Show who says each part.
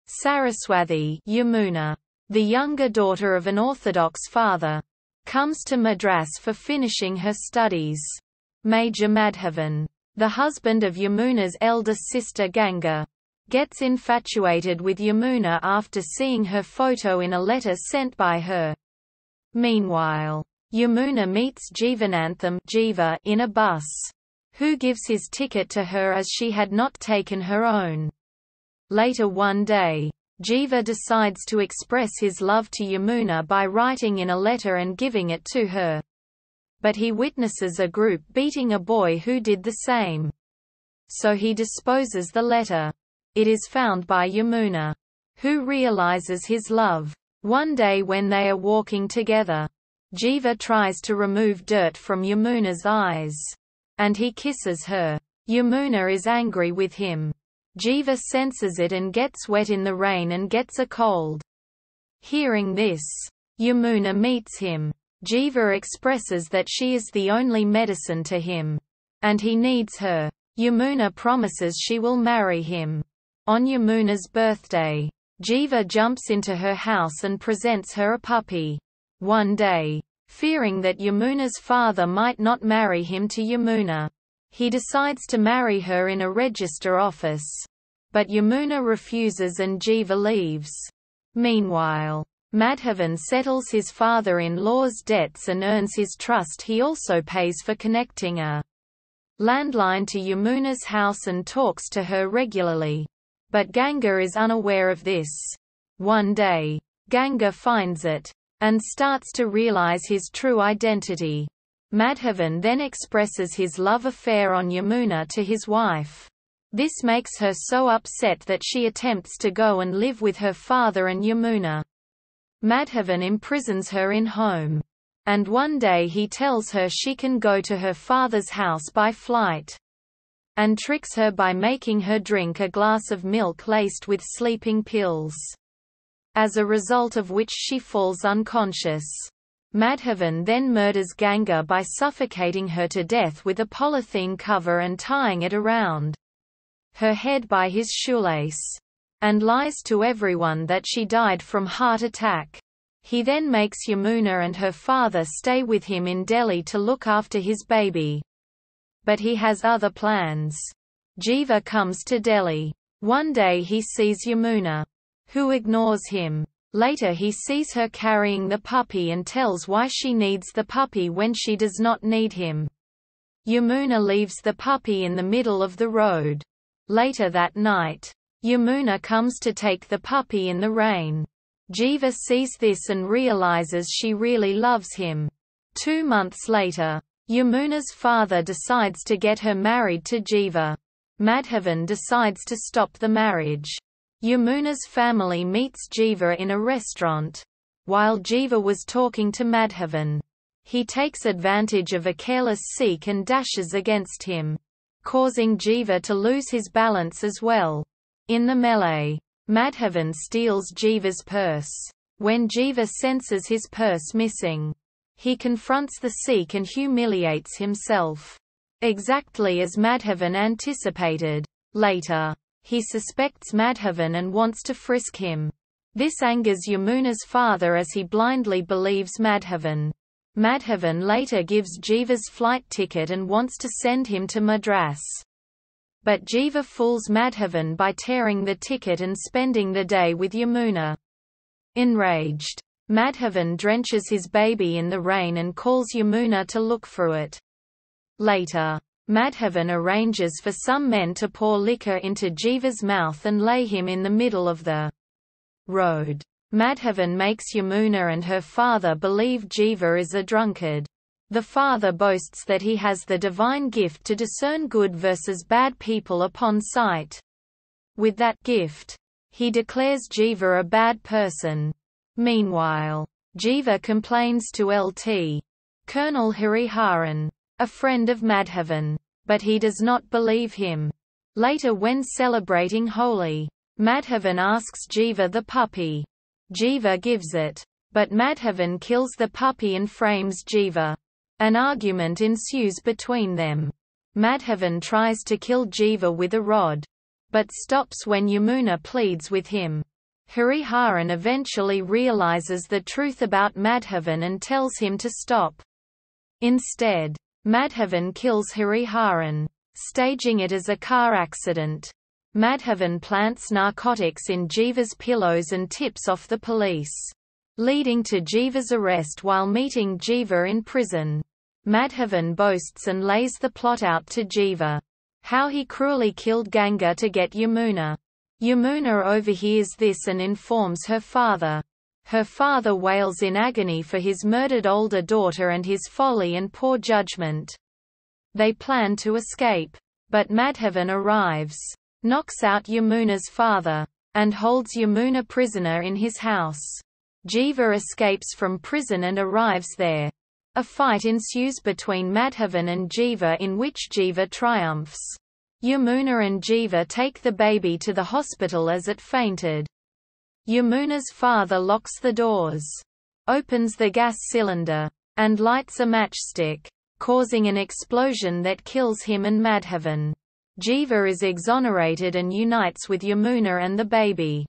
Speaker 1: Saraswathi, Yamuna, the younger daughter of an orthodox father, comes to Madras for finishing her studies. Major Madhavan, the husband of Yamuna's elder sister Ganga, gets infatuated with Yamuna after seeing her photo in a letter sent by her. Meanwhile, Yamuna meets Jivanantham Jiva in a bus, who gives his ticket to her as she had not taken her own. Later one day, Jiva decides to express his love to Yamuna by writing in a letter and giving it to her. But he witnesses a group beating a boy who did the same. So he disposes the letter. It is found by Yamuna, who realizes his love. One day when they are walking together, Jiva tries to remove dirt from Yamuna's eyes, and he kisses her. Yamuna is angry with him. Jiva senses it and gets wet in the rain and gets a cold. Hearing this, Yamuna meets him. Jiva expresses that she is the only medicine to him, and he needs her. Yamuna promises she will marry him. On Yamuna's birthday, Jiva jumps into her house and presents her a puppy. One day, fearing that Yamuna's father might not marry him to Yamuna, he decides to marry her in a register office. But Yamuna refuses and Jiva leaves. Meanwhile, Madhavan settles his father-in-law's debts and earns his trust. He also pays for connecting a landline to Yamuna's house and talks to her regularly. But Ganga is unaware of this. One day, Ganga finds it and starts to realize his true identity. Madhavan then expresses his love affair on Yamuna to his wife. This makes her so upset that she attempts to go and live with her father and Yamuna. Madhavan imprisons her in home. And one day he tells her she can go to her father's house by flight, and tricks her by making her drink a glass of milk laced with sleeping pills, as a result of which she falls unconscious. Madhavan then murders Ganga by suffocating her to death with a polythene cover and tying it around her head by his shoelace, and lies to everyone that she died from heart attack. He then makes Yamuna and her father stay with him in Delhi to look after his baby. But he has other plans. Jiva comes to Delhi. One day he sees Yamuna, who ignores him. Later he sees her carrying the puppy and tells why she needs the puppy when she does not need him. Yamuna leaves the puppy in the middle of the road. Later that night, Yamuna comes to take the puppy in the rain. Jiva sees this and realizes she really loves him. 2 months later, Yamuna's father decides to get her married to Jiva. Madhavan decides to stop the marriage. Yamuna's family meets Jiva in a restaurant. While Jiva was talking to Madhavan, he takes advantage of a careless Sikh and dashes against him, causing Jiva to lose his balance as well. In the melee, Madhavan steals Jiva's purse. When Jiva senses his purse missing, he confronts the Sikh and humiliates himself, exactly as Madhavan anticipated. Later, he suspects Madhavan and wants to frisk him. This angers Yamuna's father as he blindly believes Madhavan. Madhavan later gives Jiva's flight ticket and wants to send him to Madras. But Jiva fools Madhavan by tearing the ticket and spending the day with Yamuna. Enraged, Madhavan drenches his baby in the rain and calls Yamuna to look for it. Later, Madhavan arranges for some men to pour liquor into Jiva's mouth and lay him in the middle of the road. Madhavan makes Yamuna and her father believe Jiva is a drunkard. The father boasts that he has the divine gift to discern good versus bad people upon sight. With that gift, he declares Jiva a bad person. Meanwhile, Jiva complains to Lt. Colonel Hariharan, a friend of Madhavan, but he does not believe him. Later, when celebrating Holi, Madhavan asks Jiva the puppy. Jiva gives it, but Madhavan kills the puppy and frames Jiva. An argument ensues between them. Madhavan tries to kill Jiva with a rod, but stops when Yamuna pleads with him. Hariharan eventually realizes the truth about Madhavan and tells him to stop. Instead, Madhavan kills Hariharan, staging it as a car accident. Madhavan plants narcotics in Jiva's pillows and tips off the police, leading to Jiva's arrest while meeting Jiva in prison. Madhavan boasts and lays the plot out to Jiva, how he cruelly killed Ganga to get Yamuna. Yamuna overhears this and informs her father. Her father wails in agony for his murdered older daughter and his folly and poor judgment. They plan to escape, but Madhavan arrives, knocks out Yamuna's father, and holds Yamuna prisoner in his house. Jiva escapes from prison and arrives there. A fight ensues between Madhavan and Jiva in which Jiva triumphs. Yamuna and Jiva take the baby to the hospital as it fainted. Yamuna's father locks the doors, opens the gas cylinder, and lights a matchstick, causing an explosion that kills him and Madhavan. Jiva is exonerated and unites with Yamuna and the baby.